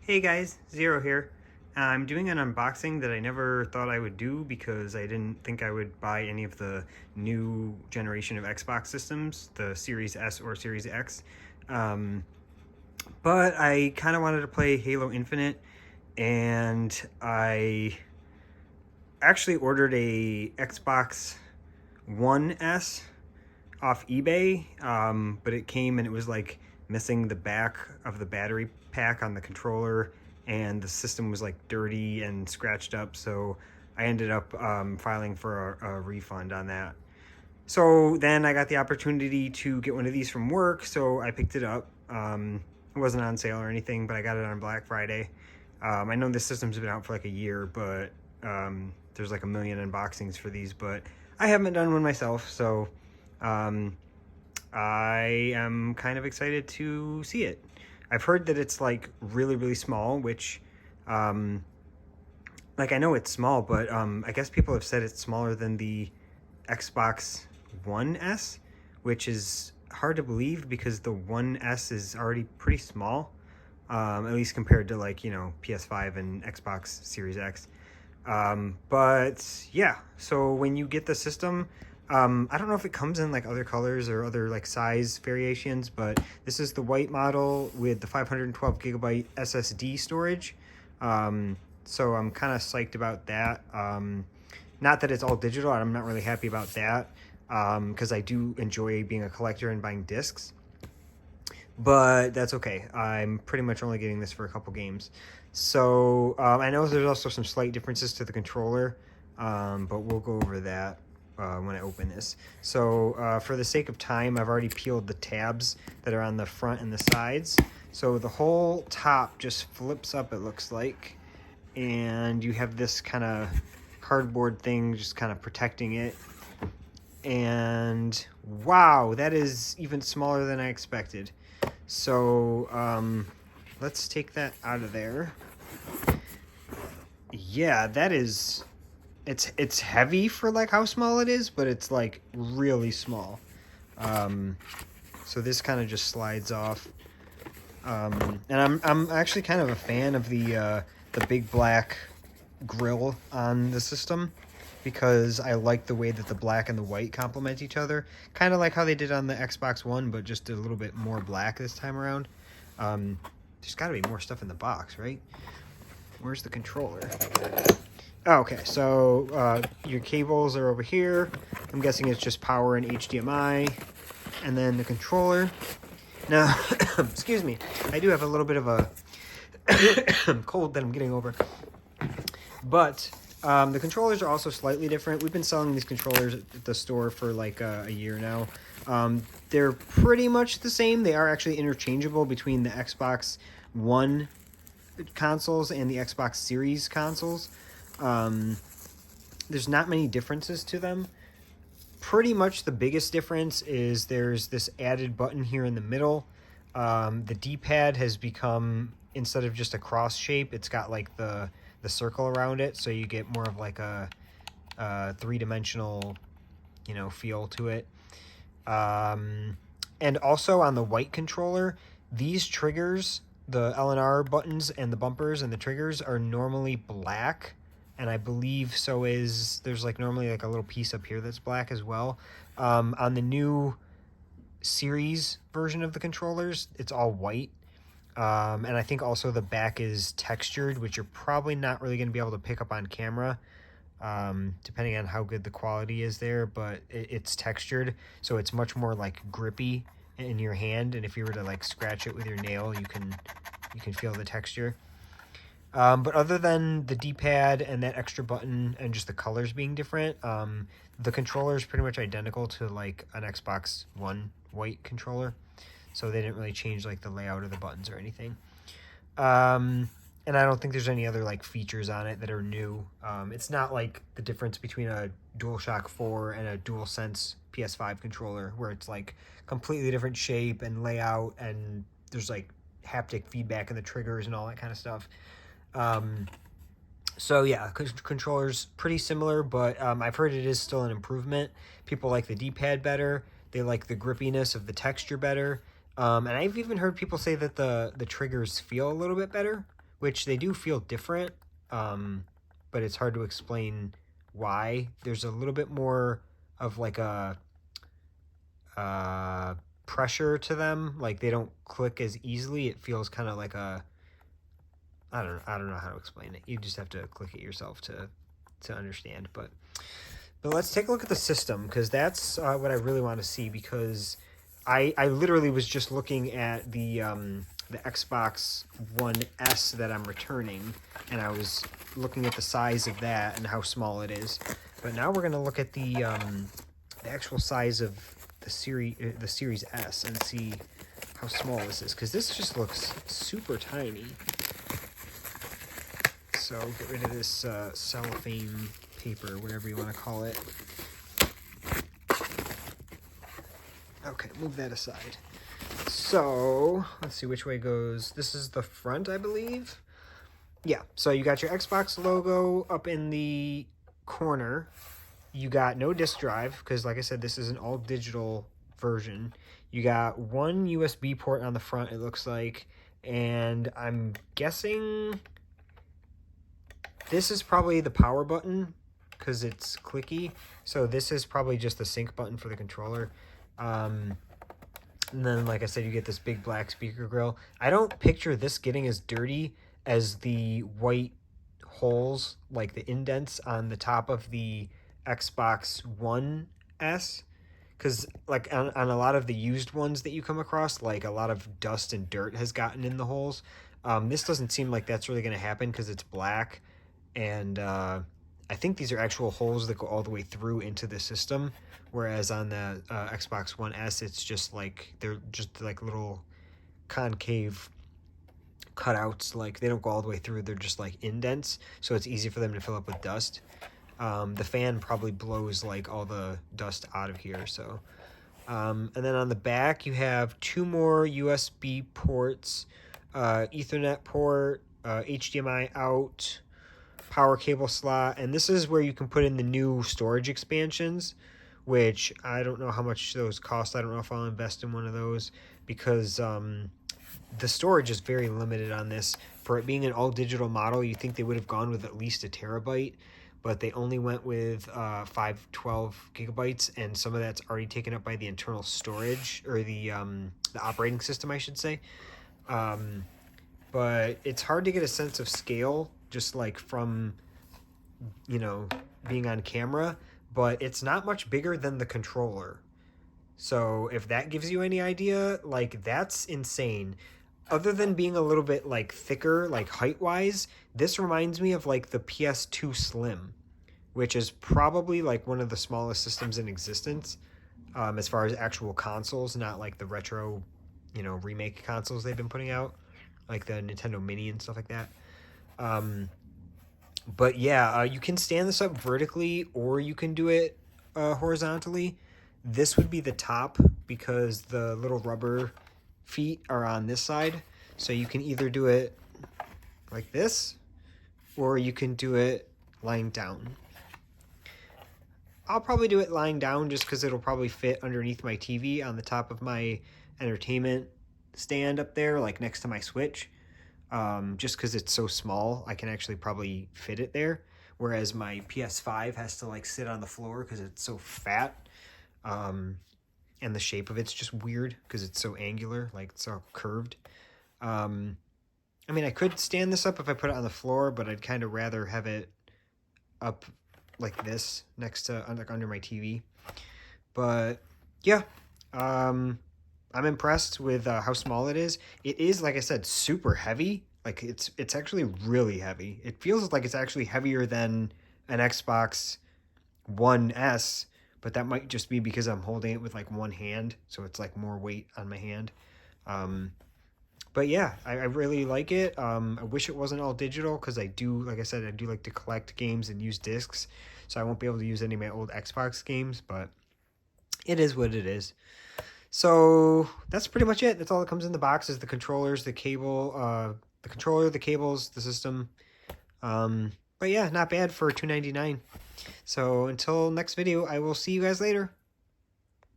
Hey guys, Zero here. I'm doing an unboxing that I never thought I would do because I didn't think I would buy any of the new generation of Xbox systems, the Series S or Series X. Um, but I kind of wanted to play Halo Infinite, and I actually ordered a Xbox One S off eBay, but it came and it was like missing the back of the battery pack on the controller, and the system was like dirty and scratched up. So I ended up filing for a refund on that. So then I got the opportunity to get one of these from work, so I picked it up. It wasn't on sale or anything, but I got it on Black Friday. I know this system's been out for like a year, but there's like a million unboxings for these, but I haven't done one myself, so um, I am kind of excited to see it. I've heard that it's like really, really small, which, um, like I know it's small, but I guess people have said it's smaller than the Xbox One S, which is hard to believe because the One S is already pretty small, at least compared to like, PS5 and Xbox Series X. But yeah, so when you get the system, I don't know if it comes in like other colors or other like size variations, but this is the white model with the 512 gigabyte SSD storage. So I'm kind of psyched about that. Not that it's all digital, I'm not really happy about that, because I do enjoy being a collector and buying discs. But that's okay. I'm pretty much only getting this for a couple games. So I know there's also some slight differences to the controller, but we'll go over that when I open this. So for the sake of time, I've already peeled the tabs that are on the front and the sides. So the whole top just flips up, it looks like, and you have this kind of cardboard thing just kind of protecting it. And wow, that is even smaller than I expected. So let's take that out of there. Yeah, that is, it's heavy for like how small it is, but it's like really small. So this kind of just slides off. And I'm actually kind of a fan of the big black grill on the system, because I like the way that the black and the white complement each other. Kind of like how they did on the Xbox One, but just a little bit more black this time around. There's got to be more stuff in the box, right? Where's the controller? Oh, okay, so your cables are over here. I'm guessing it's just power and HDMI. And then the controller. Now, excuse me, I do have a little bit of a cold that I'm getting over. But the controllers are also slightly different. We've been selling these controllers at the store for like a year now. They're pretty much the same. They are actually interchangeable between the Xbox One consoles and the Xbox Series consoles. There's not many differences to them. Pretty much the biggest difference is there's this added button here in the middle. The D-pad has become, instead of just a cross shape, it's got like the circle around it, so you get more of like a three-dimensional, feel to it. And also on the white controller, these triggers, the L&R buttons and the bumpers and the triggers, are normally black, and I believe there's like normally like a little piece up here that's black as well. On the new series version of the controllers, it's all white. And I think also the back is textured, which you're probably not really going to be able to pick up on camera, depending on how good the quality is there, but it's textured, so it's much more like grippy in your hand, and if you were to like scratch it with your nail, you can feel the texture. But other than the D-pad and that extra button and just the colors being different, the controller is pretty much identical to like an Xbox One white controller. So they didn't really change like the layout of the buttons or anything. And I don't think there's any other like features on it that are new. It's not like the difference between a DualShock 4 and a DualSense PS5 controller, where it's like completely different shape and layout, and there's like haptic feedback in the triggers and all that kind of stuff. So yeah, controller's pretty similar, but I've heard it is still an improvement. People like the D-pad better. They like the grippiness of the texture better. And I've even heard people say that the triggers feel a little bit better, which they do feel different, but it's hard to explain why. There's a little bit more of like a pressure to them. Like they don't click as easily. It feels kind of like a, I don't know how to explain it. You just have to click it yourself to understand. But let's take a look at the system, because that's what I really want to see, because I literally was just looking at the Xbox One S that I'm returning, and I was looking at the size of that and how small it is. But now we're going to look at the actual size of the Series S and see how small this is, because this just looks super tiny. So get rid of this cellophane paper, whatever you want to call it. Okay, move that aside. So let's see which way goes. This is the front, I believe. Yeah, so you got your Xbox logo up in the corner. You got no disk drive, because like I said, this is an all digital version. You got one USB port on the front, it looks like, and I'm guessing this is probably the power button because it's clicky. So this is probably just the sync button for the controller. And then, like I said, you get this big black speaker grill. I don't picture this getting as dirty as the white holes, like the indents on the top of the Xbox One S. Because like on a lot of the used ones that you come across, like a lot of dust and dirt has gotten in the holes. This doesn't seem like that's really going to happen because it's black. And I think these are actual holes that go all the way through into the system, whereas on the Xbox One S, it's just like they're just like little concave cutouts. Like they don't go all the way through; they're just like indents, so it's easy for them to fill up with dust. The fan probably blows like all the dust out of here. So, and then on the back, you have two more USB ports, Ethernet port, HDMI out, power cable slot, and this is where you can put in the new storage expansions, which I don't know how much those cost. I don't know if I'll invest in one of those, because the storage is very limited on this. For it being an all digital model, you think they would have gone with at least a terabyte, but they only went with 512 gigabytes, and some of that's already taken up by the internal storage, or the operating system, I should say. But it's hard to get a sense of scale just like from, you know, being on camera, but it's not much bigger than the controller. So if that gives you any idea, like that's insane. Other than being a little bit like thicker, like height wise, this reminds me of like the PS2 Slim, which is probably like one of the smallest systems in existence, as far as actual consoles, not like the retro, you know, remake consoles they've been putting out, like the Nintendo Mini and stuff like that. But yeah, you can stand this up vertically or you can do it horizontally. This would be the top because the little rubber feet are on this side. So you can either do it like this or you can do it lying down. I'll probably do it lying down just because it'll probably fit underneath my TV on the top of my entertainment stand up there, like next to my Switch. Just because it's so small, I can actually probably fit it there. Whereas my PS5 has to like sit on the floor because it's so fat. And the shape of it's just weird because it's so angular, like it's all curved. I mean, I could stand this up if I put it on the floor, but I'd kind of rather have it up like this next to like under my TV. But yeah, I'm impressed with how small it is. It is, like I said, super heavy. Like it's actually really heavy. It feels like it's actually heavier than an Xbox One S, but that might just be because I'm holding it with like one hand, so it's like more weight on my hand. But yeah, I really like it. I wish it wasn't all digital because I do, like I said, I do like to collect games and use discs, so I won't be able to use any of my old Xbox games, but it is what it is. So that's pretty much it. That's all that comes in the box is the controllers, the cable, the controller, the cables, the system. But yeah, not bad for $299. So until next video, I will see you guys later.